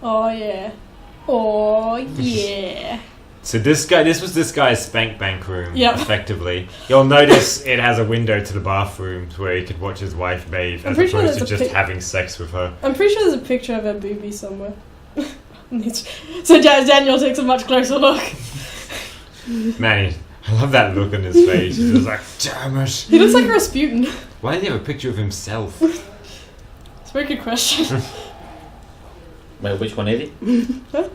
Oh yeah. Oh yeah. So this was this guy's spank bank room, effectively. You'll notice it has a window to the bathroom where he could watch his wife bathe as opposed to just having sex with her. I'm pretty sure there's a picture of her boobie somewhere. So Daniel takes a much closer look. Man, I love that look on his face. He's just like, damn it. He looks like Rasputin. Why did he have a picture of himself? It's a very good question. Wait, which one is he? Huh?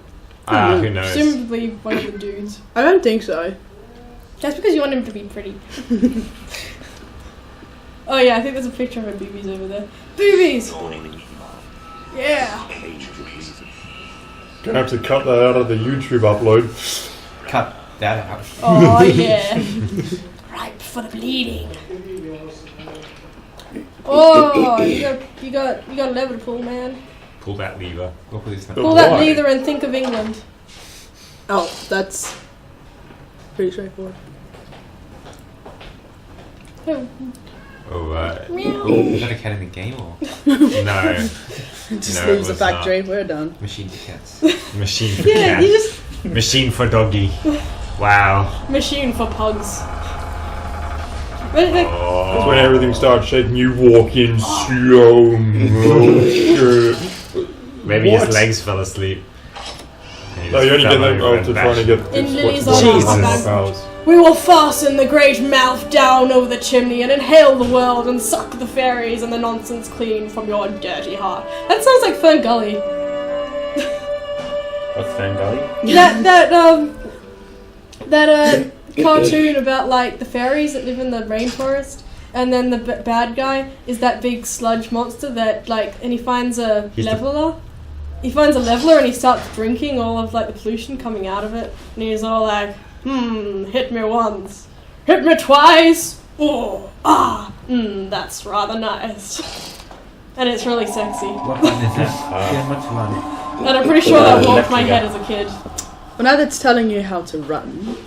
Who knows? Presumably one of the dudes. I don't think so. That's because you want him to be pretty. Oh yeah, I think there's a picture of her boobies over there. Boobies! Yeah! Gonna have to cut that out of the YouTube upload. Cut that out. Oh yeah. Right for the bleeding. Oh, you got a lever to pull, man. Pull that lever. Pull that lever and think of England. Oh, that's pretty straightforward. Oh. Alright. Is that a cat in the game or? No. Just leaves the factory. We're done. Machine for cats. Machine for cats. Machine for doggy. Wow. Machine for pugs. That's when everything starts shaking. You walk in slow motion. Maybe his legs fell asleep. No, you only get them after trying to get in Lily's Jesus. We will fasten the great mouth down over the chimney and inhale the world and suck the fairies and the nonsense clean from your dirty heart. That sounds like Fern Gully. What's Fern Gully? That cartoon about like the fairies that live in the rainforest, and then the bad guy is that big sludge monster that like, and he finds a leveler. He finds a leveler and he starts drinking all of like the pollution coming out of it, and he's all like, hit me once, hit me twice, that's rather nice. And it's really sexy. What fun is that? Yeah, much fun. And I'm pretty sure that warped my head as a kid. Well, now that's telling you how to run.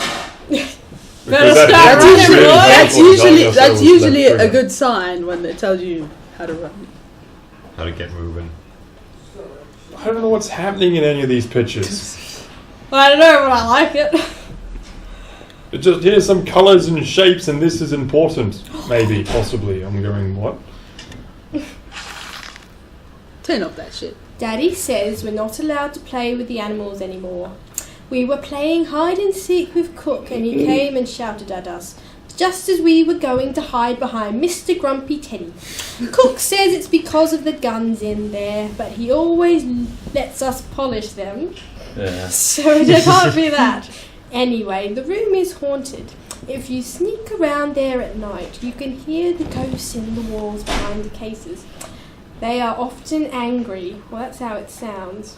That's usually a good sign when it tells you how to run. How to get moving. I don't know what's happening in any of these pictures. I don't know, but I like it. It just, here's some colours and shapes and this is important. Maybe, possibly. I'm going, what? Turn off that shit. Daddy says we're not allowed to play with the animals anymore. We were playing hide and seek with Cook and he came and shouted at us, just as we were going to hide behind Mr. Grumpy Teddy. Cook says it's because of the guns in there, but he always lets us polish them. Yeah. So it can't be that. Anyway, the room is haunted. If you sneak around there at night, you can hear the ghosts in the walls behind the cases. They are often angry. Well, that's how it sounds.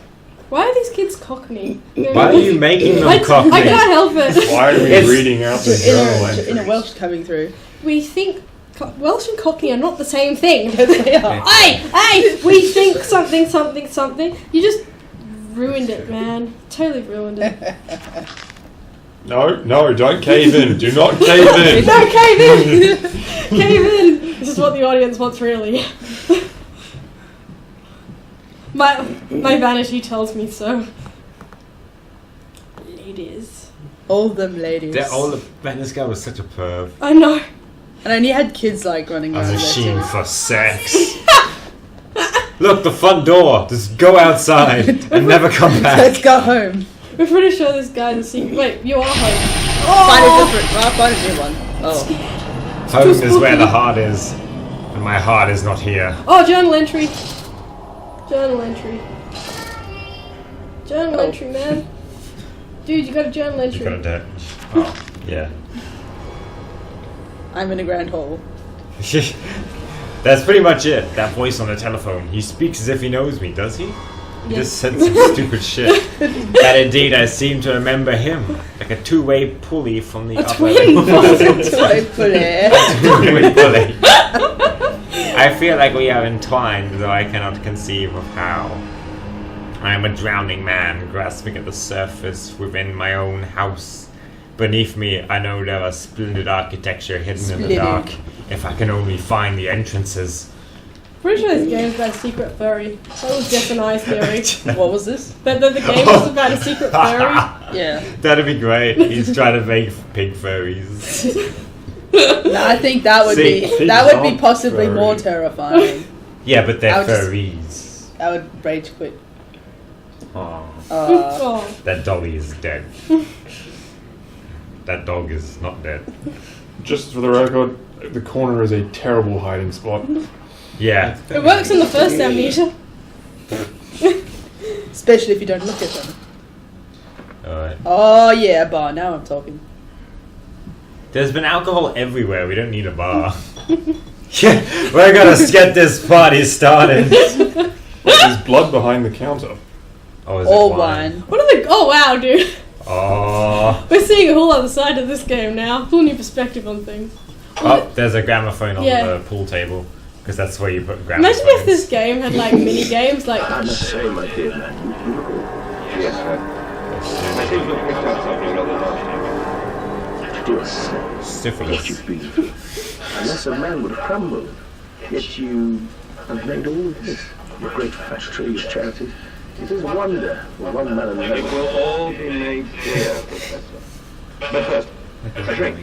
Why are these kids Cockney? Why are you making them Cockney? I can't help it. Why are we reading out the journal entries? In a Welsh coming through. We think Welsh and Cockney are not the same thing. They are. Hey! We think something. You just ruined it, man. Totally ruined it. No, don't cave in. Do not cave in. No, cave in! Cave in! This is what the audience wants, really. My vanity tells me so. Ladies. All them ladies. This guy was such a perv. I know. And then he had kids like running around. A machine for sex. Look, the front door. Just go outside and never come back. Let's go home. We're pretty sure this guy's a secret. Wait, you are home. Oh! Find a new one. Oh. Home is where the heart is. And my heart is not here. Oh, journal entry. Journal entry. Journal entry, man. Dude, you got a journal entry. You got a Oh, yeah. I'm in a grand hole. That's pretty much it. That voice on the telephone. He speaks as if he knows me, does he? He just said some stupid shit. That indeed, I seem to remember him. Like a two-way pulley from the upper... Two-way pulley. I feel like we are entwined, though I cannot conceive of how. I am a drowning man, grasping at the surface within my own house. Beneath me, I know there is splendid architecture hidden in the dark, if I can only find the entrances. Pretty sure this game is about a secret furry. That was Jeff and I's theory. What was this? That the game was about a secret furry. Yeah. That'd be great. He's trying to make pig furries. No, I think that would be possibly furry. more terrifying. Yeah, but they're I would just- furries. I would rage quit. Oh. Oh. That dolly is dead. That dog is not dead. Just for the record, the corner is a terrible hiding spot. Yeah. It works in the first Amnesia. Especially if you don't look at them. Alright. Oh yeah, bar. Now I'm talking. There's been alcohol everywhere. We don't need a bar. Yeah, we're gonna get this party started. There's blood behind the counter. Oh, is Or it wine. What are the? Oh wow, dude. Oh. We're seeing a whole other side of this game now. Whole new perspective on things. Oh, there's a gramophone on Yeah. the pool table. Because that's where you put gramophones. Imagine if this game had like mini games, like I must say, my dear man. Yes, sir. I think you picked up something rather nasty. Dear sir, what Syphilis. you've been through. Unless a man would have crumbled, yet you have made all this. Your great factory, your charities. It is a wonder for one man alone. It will all be made clear, Professor. But first, a drink.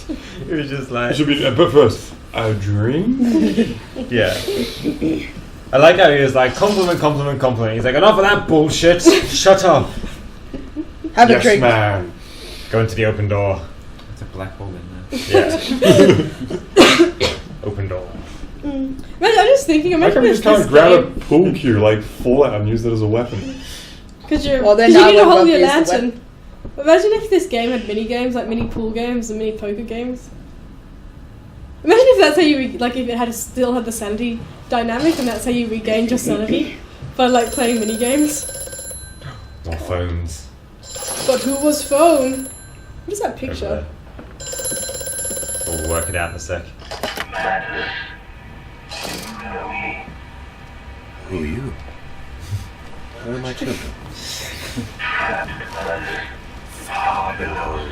It was just It like... should be, but first, a drink? Yeah. I like how he was like, compliment, compliment, compliment. He's like, enough of that bullshit. Shut up. Have a Yes, drink. man. Go into the open door. There's a black hole in there. Yeah. Open door. Imagine, I'm just thinking. How Imagine come you if just can't this grab game, a pool cue like Fallout and use it as a weapon? because you're, Well, then cause you I need to would hold love your to use the lantern. Imagine if this game had mini games, like mini pool games and mini poker games. Imagine if that's how you like if it had still had the sanity dynamic, and that's how you regained your sanity by like playing mini games. More phones. But who was phone? What is that picture? We'll work it out in a sec. Who are you? Where are my children? Far below.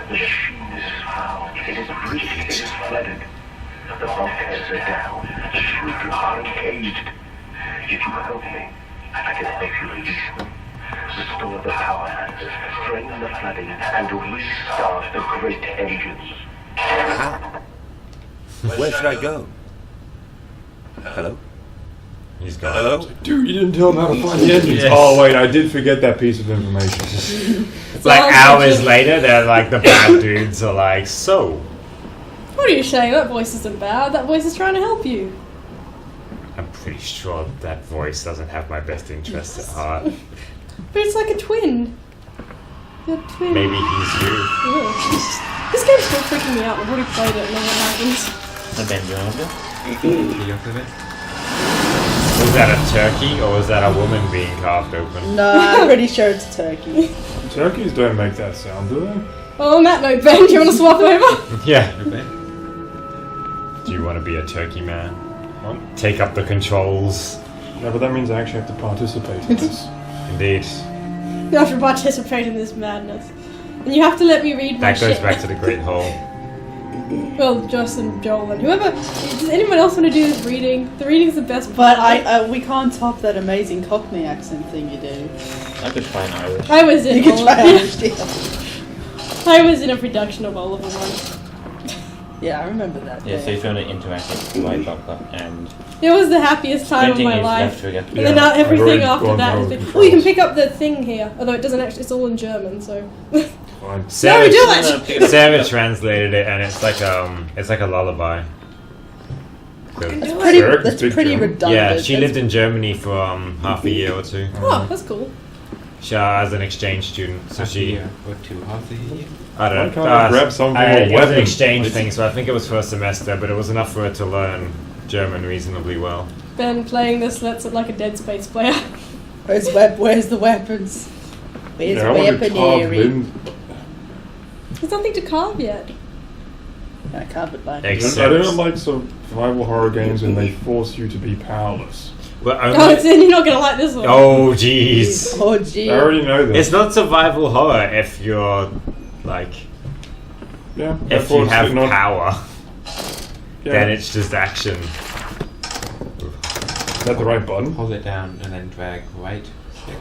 The machine is found. It is breached. It is flooded. The bulkheads are down. The children are encaged. If you help me, I can help you release them. Restore the power hands, drain the flooding, and restart the great engines. How? Where should I go? Hello? He's gone. Hello? Dude, you didn't tell him how to find the engines. Yes. Oh, wait, I did forget that piece of information. It's like hours later, they're like, the bad dudes are like, so, What are you saying? That voice isn't bad. That voice is trying to help you. I'm pretty sure that voice doesn't have my best interests at heart. But it's like a twin. You're a twin. Maybe he's you. Ugh. This game's still freaking me out. I've already played it and know what happens. The Benjamin. Was that a turkey or was that a woman being carved open? No, I'm pretty sure it's a turkey. Turkeys don't make that sound, do they? Well, on that note, Ben, do you want to swap over? Yeah. Do you want to be a turkey man? What? Take up the controls. No, but that means I actually have to participate in this. Indeed. You have to participate in this madness. And you have to let me read my That goes shit. back to the Great Hole. Well, Joss and Joel and whoever. Does anyone else want to do this reading? The reading's the best But part. we can't top that amazing Cockney accent thing you do. I could try an Irish. I was in You can try Oliver. Irish, deal. I was in a production of Oliver once. Yeah, I remember that. Yeah, so if you want to interact with White Doctor and It was the happiest time of printing my is life. left to get And then Yeah, I've everything already after gone that has over been. the Oh, you can controls. pick up the thing here, although it doesn't actually. It's all in German, so. Fine. Sarah, do it! Sarah translated it, and it's like a lullaby. So- That's pretty, Sure, that's big pretty jump. redundant. yeah, she That's- lived in Germany for half a year or two. Oh, that's cool. She as an exchange student, so she or two, half a year. I don't Why know. can't I grab some from a it was an weapon? exchange thing, so I think it was for a semester, but it was enough for her to learn German reasonably well. Ben playing this lets it like a Dead Space player. Where's the weapons? Where's Yeah, I want to carve weaponry? limbs. There's nothing to carve yet. I can't but like. I Except, don't like survival horror games when they force you to be powerless. well, Oh, only, it's in. You're not gonna like this one. oh, jeez. Oh gee. I already know this. It's not survival horror if you're like Yeah. if therefore you it's have not, power, yeah. then it's just action. that the right button? Hold it down and then drag right stick.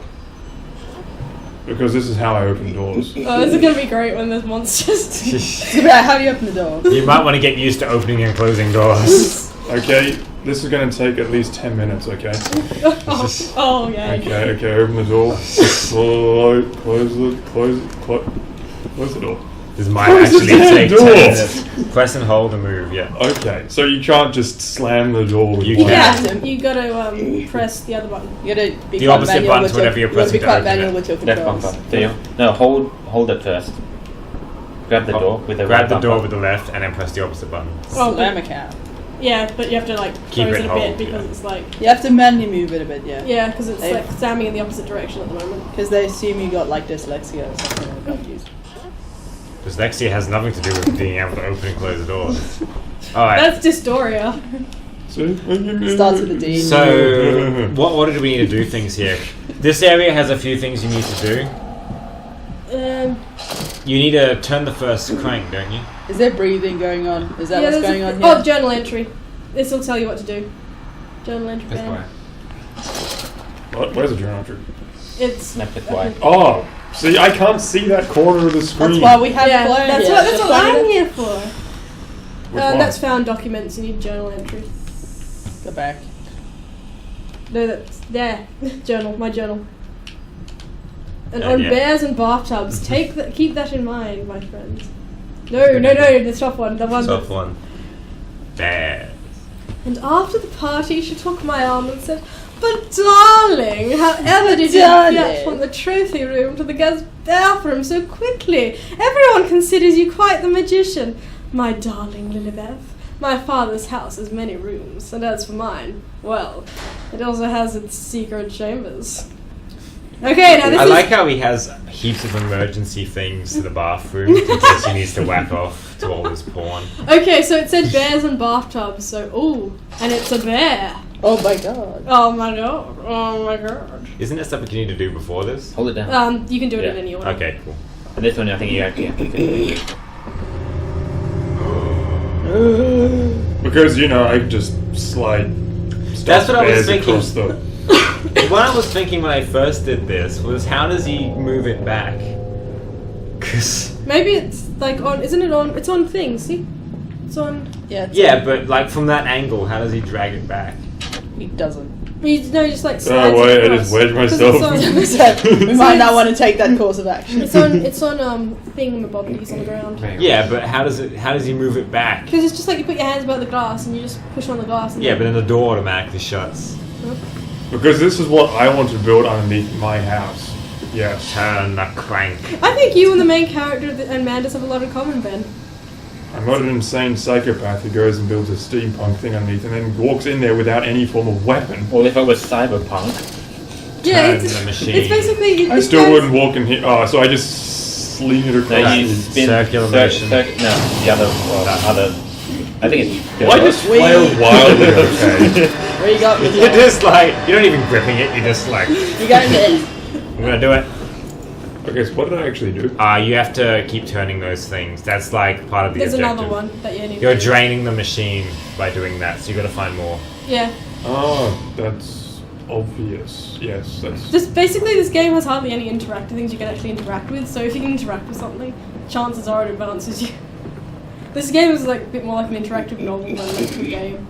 Because this is how I open doors. Oh, this is gonna be great when there's monsters. It's gonna be like, how do you open the door? You might want to get used to opening and closing doors. Okay, this is going to take at least 10 minutes, okay? Oh, yeah. Okay, open the door. Close the door. This might Close actually the take door. 10 minutes. Press and hold and move, yeah. Okay, so you can't just slam the door with You one can. hand. You gotta press the other button. You gotta be The quite opposite manual button with to whenever you're you gotta be pressing to quite open manual it. with your Left controls. bumper. Theo. No, hold it first. Grab the door with the Grab right the door bumper. with the left and then press the opposite button. Oh, Slam a cow. yeah, but you have to like Keep close it it a hold, bit because yeah. it's like You have to manually move it a bit, yeah. yeah, because it's They- like slamming in the opposite direction at the moment. Because they assume you got like dyslexia or something. And they can't use. Dyslexia has nothing to do with being able to open and close the doors. Alright. That's dystoria. Starts with a D. So, what order do we need to do things here? This area has a few things you need to do. You need to turn the first crank, don't you? Is there breathing going on? Is that what's there's going on Oh, here? journal entry. This will tell you what to do. Journal entry. That's band. why. What? Where's the journal entry? It's Snap it wide. Oh, see, I can't see that corner of the screen. That's why we have yeah, play. that's yeah, what just I'm play it. here for. Which one? That's found documents. You need journal entry. Go back. No, that's there. Journal, my journal. And And on yeah. bears and bathtubs, keep that in mind, my friends. No, the soft one, the one. Soft one. There. And after the party, she took my arm and said, "But darling, however did you Darling. get from the trophy room to the guest bathroom so quickly? Everyone considers you quite the magician. My darling Lilibeth, my father's house has many rooms, and as for mine, well, it also has its secret chambers." Okay, now this I is... like how he has heaps of emergency things to the bathroom in case he needs to whack off to all his porn. Okay, so it said bears and bathtubs, so, ooh, and it's a bear. Oh my god. Oh my god, oh my god. Isn't there something you need to do before this? Hold it down. You can do it Yeah. in any order. Okay, cool. And this one, I think you actually have to finish. Because, you know, I can just slide That's what I was bears thinking. across the... What I was thinking when I first did this was how does he move it back? Cause Maybe it's like on, isn't it on, it's on things, see? It's on, Yeah, it's yeah, but like from that angle, how does he drag it back? he doesn't. you just like Oh, slides wait, it I across. just wedged 'Cause myself. So we might not want to take that course of action. It's on thingamabobbies on the ground. Right. Yeah, but how does he move it back? Because it's just like you put your hands above the glass and you just push on the glass. And Yeah, but then the door automatically shuts. Because this is what I want to build underneath my house. Yes. Turn the crank. I think you and the main character and Mandus have a lot in common, Ben. I'm not an insane psychopath who goes and builds a steampunk thing underneath and then walks in there without any form of weapon. Well, if it was cyberpunk, Yeah, Turn the machine. it's basically. I still wouldn't walk in here. Oh, so I just sling it no, across. you the- spin Circular motion. no, the other. I think it's. Well, I just flail wildly, okay? Where you got me? You're just like you're not even gripping it. You're just like You got it. I'm gonna do it. Okay, so what did I actually do? You have to keep turning those things. That's like part of the There's objective. another one that you need. You're to do. draining the machine by doing that, so you got to find more. Yeah. Oh, that's obvious. Yes, that's... Just basically, this game has hardly any interactive things you can actually interact with. So if you can interact with something, chances are it advances you. This game is like a bit more like an interactive novel than an actual game,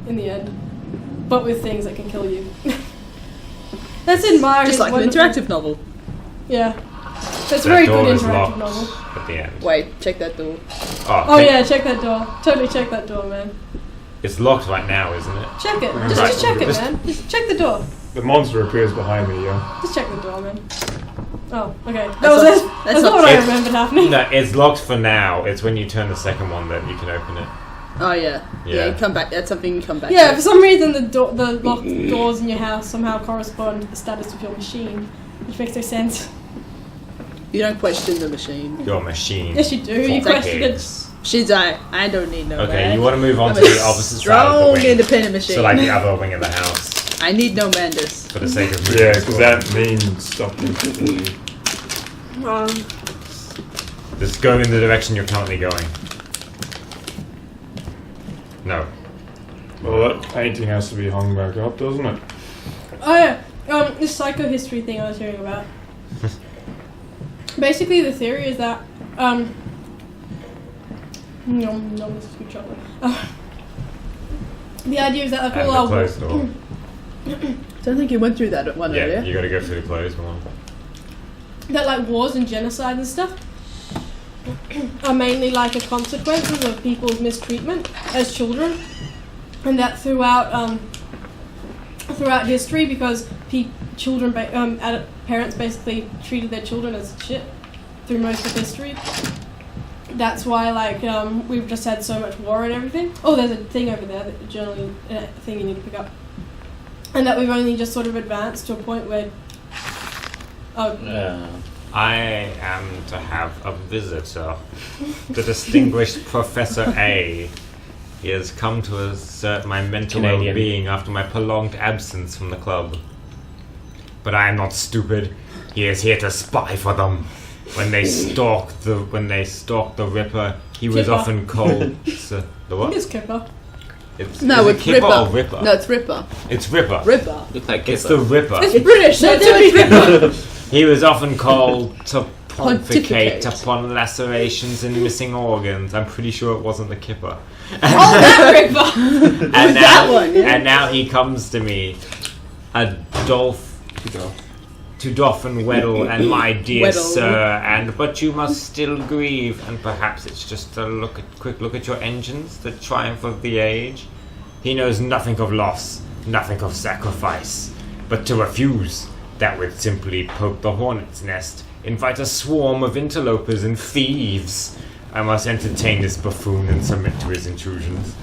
in the end, but with things that can kill you. That's in my Just like an wonderful- interactive novel. Yeah, that's a That very door good is interactive locked novel. at the end. Wait, check that door. Oh yeah, check that door. Totally check that door, man. It's locked right now, isn't it? Check it. Right. Just check it, Just- man. Just check the door. The monster appears behind me, yeah. Just check the door, man. Oh, okay. That That's was not- it. that's That's not not what I it. remembered happening. No, it's locked for now. It's when you turn the second one that you can open it. Oh yeah. Yeah. You come back. That's something you come back Yeah, to. for some reason the locked doors in your house somehow correspond to the status of your machine, which makes no sense. You don't question the machine. Your machine. Yes, you do. You For question it. pigs. She's like, I don't need no Okay, man. you want to move on I'm to a the opposite side of the strong, wing. independent machine. So like the other wing of the house, I need no Mandus. for the sake of moving. Yeah, because that means something to me. Just go in the direction you're currently going. No. Well, that painting has to be hung back up, doesn't it? Oh yeah, this psychohistory thing I was hearing about. Basically, the theory is that this is good chocolate. The idea is that like And all the our closed door. Don't think you went through that one Yeah, earlier. you gotta go through the closed one. that like wars and genocide and stuff are mainly like a consequences of people's mistreatment as children, and that throughout history, because parents basically treated their children as shit through most of history. That's why like we've just had so much war and everything. Oh, there's a thing over there, that journaling thing you need to pick up, and that we've only just sort of advanced to a point where. I am to have a visitor. The distinguished Professor A. He has come to assert my mental Canadian. well-being after my prolonged absence from the club. But I am not stupid. He is here to spy for them. When they stalked the Ripper, he was Kipper. often called the what? It's Kipper. It's Ripper. Or Ripper? No, it's Ripper. It's Ripper. Ripper. Looks like It's the Ripper. It's British. So it's Ripper. He was often called to pontificate Pontificate. upon lacerations and missing organs. I'm pretty sure it wasn't the Kipper. That Ripper. And now, That one, yeah. and now he comes to me, to doff and Weddle, and my dear Weddle. sir, but you must still grieve, and perhaps it's just a quick look at your engines, the triumph of the age. He knows nothing of loss, nothing of sacrifice, but to refuse, that would simply poke the hornet's nest, invite a swarm of interlopers and thieves. I must entertain this buffoon and submit to his intrusions.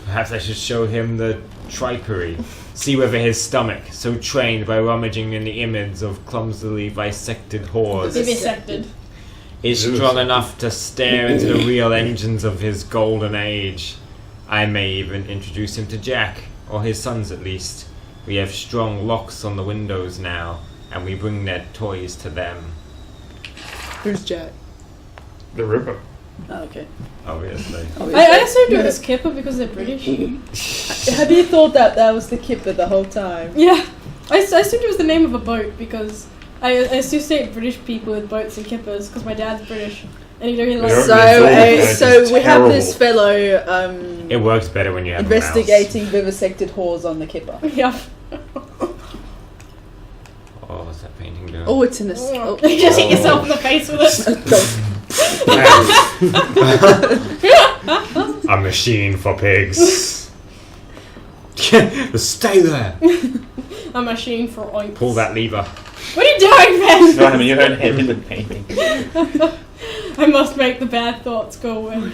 Perhaps I should show him the tripery, see whether his stomach, so trained by rummaging in the image of clumsily bisected whores, Vivisected. is strong enough to stare into the real engines of his golden age. I may even introduce him to Jack, or his sons at least. We have strong locks on the windows now, and we bring their toys to them. Who's Jack? The Ripper. Oh, okay. Obviously. I assumed it was Kipper because they're British. Have you thought that was the Kipper the whole time? Yeah. I assumed it was the name of a boat because I associate British people with boats and kippers because my dad's British. And he really likes So we have this fellow It works better when you have investigating vivisected whores on the Kipper. Yeah. Oh, what's that painting doing? Oh, it's in this. You just hit yourself in the face with it. A machine for pigs. Stay there. A machine for oinks. Pull that lever. What are you doing, Ben? No, I mean, you heard him in the painting. I must make the bad thoughts go away.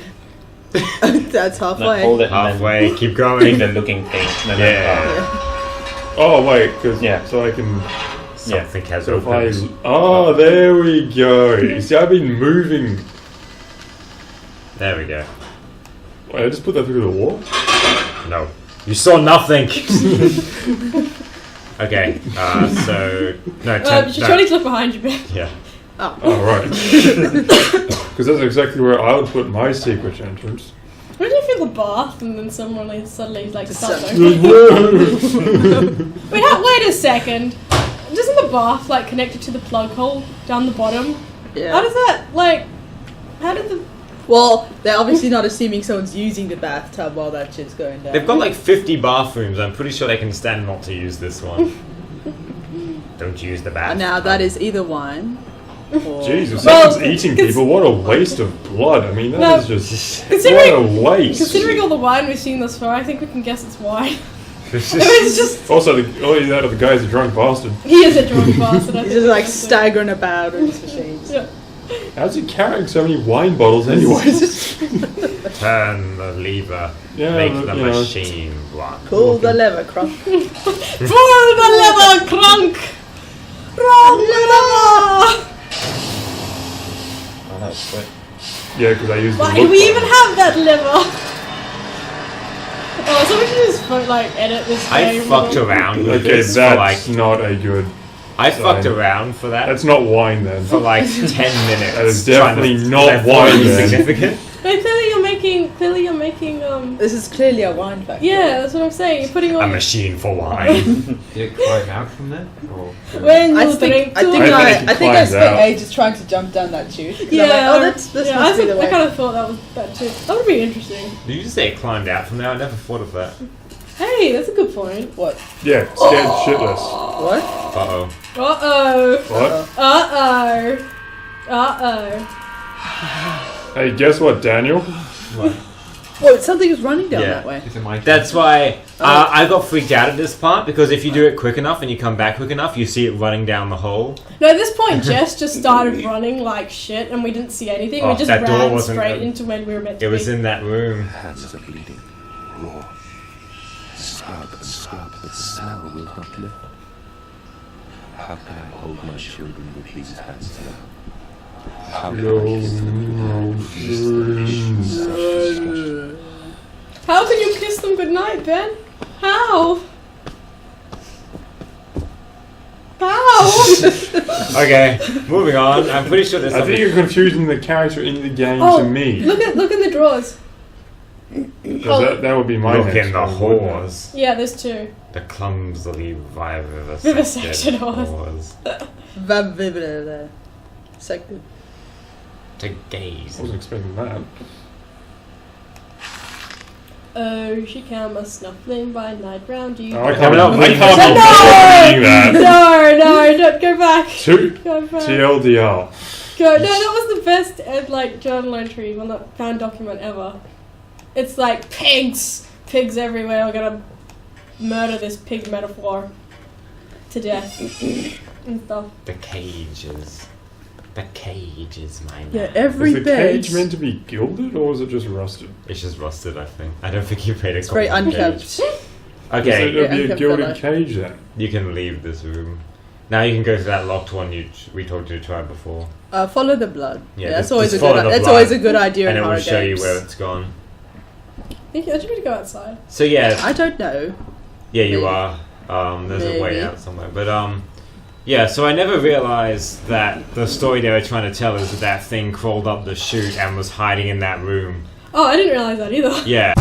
That's No, halfway. hold it and Halfway, keep then going. bring the looking thing. No, no, Yeah. Oh wait, because Yeah. so I can. Something has So if I. opened. Oh, there we go. See, I've been moving. There we go. Wait, I just put that through the wall. No. You saw nothing! Okay, so... No, Try to look behind you, Ben. Yeah. Oh right. Because that's exactly where I would put my secret entrance. What if you feel the bath and then someone like, suddenly like starts Suddenly. opening? Wait a second. Doesn't the bath like connected to the plug hole down the bottom? Yeah. How does that like? How did the? Well, they're obviously not assuming someone's using the bathtub while that shit's going down. They've got like 50 bathrooms. I'm pretty sure they can stand not to use this one. Don't use the bathroom. Now that is either wine or... Jesus, Well, someone's eating people. What a waste of blood. I mean, No, that is just... considering- What a waste. Considering all the wine we've seen thus far, I think we can guess it's wine. It's just Also, only that other guy's a drunk bastard. he is a drunk bastard. I He's think just like that's it. staggering about with his machines. Yeah. How's he carrying so many wine bottles anyways? Turn the lever. Yeah, Make but, the you know. machine run. Pull the lever, crop. Pull the lever, crunk. Crunk the lever. Oh, that was quick. Yeah, because I used the Why look do we even button. have that lever? Oh, so we should just like edit this. I game fucked or- around with Okay, this for like... that's not a good... I fucked sign. around for that That's not wine then. for like 10 minutes. That is trying definitely to- not I thought it wine was then. significant. But clearly you're making This is clearly a wine factory. Yeah, that's what I'm saying. You're putting A on. machine for wine. Did it climb out from there? Or When I you think drink I too much. spent out. ages trying to jump down that chute. 'Cause I'm Yeah, like, oh, this yeah, must be the way. I kind of thought that too. That would be interesting. Did you just say it climbed out from there? I never thought of that. Hey, that's a good point. What? Yeah, scared shitless. What? Uh-oh. Uh-oh. What? Uh-oh. Uh-oh. Hey, guess what, Daniel? Whoa, something is running down Yeah. that way. is it my That's why I got freaked out at this part, because if you do it quick enough and you come back quick enough, you see it running down the hole. No, at this point, Jess just started running like shit, and we didn't see anything. Oh, We just that door ran wasn't straight open. into when we were meant to It was be. in that room. Hands are bleeding. Raw. Scrub and scrub, but smell will not lift. How can I hold my children with these hands now? How can I kiss them goodnight? How can you kiss them goodnight, Ben? How? How? Okay, moving on. I'm pretty sure there's I think something. you're confusing the character in the game Oh, to me. look in the drawers. 'Cause that would be my Look next in the one, wouldn't it? whores. Yeah, there's two. The clumsily vivisected Vivisected whores. whores. Second. To gaze. I wasn't expecting that. Oh, she came a snuffling by night round you. Oh, I Yeah, can't, but no, I we- can't No! be reading that. No, don't go back. Go back. TLDR. Go. No, that was the best journal entry, well, not found document ever. It's like pigs everywhere. We're gonna murder this pig metaphor to death and stuff. The cage is my name. Yeah, every Is the bed. cage meant to be gilded or is it just rusted? It's just rusted, I think. I don't think you paid a It's very compliment unkempt. cage. So Okay, it'll be a unkempt gilded fella. cage then. you can leave this room. Now you can go to that locked one we told you to try before. Follow the blood. Yeah, That's just always a follow good. the That's blood, always a good idea And in it will horror show you games. where it's gone. I think you to go outside. So yeah, I don't know. yeah, you maybe. are. There's a way Maybe. out somewhere. But yeah, so I never realized that the story they were trying to tell is that thing crawled up the chute and was hiding in that room. Oh, I didn't realize that either. Yeah.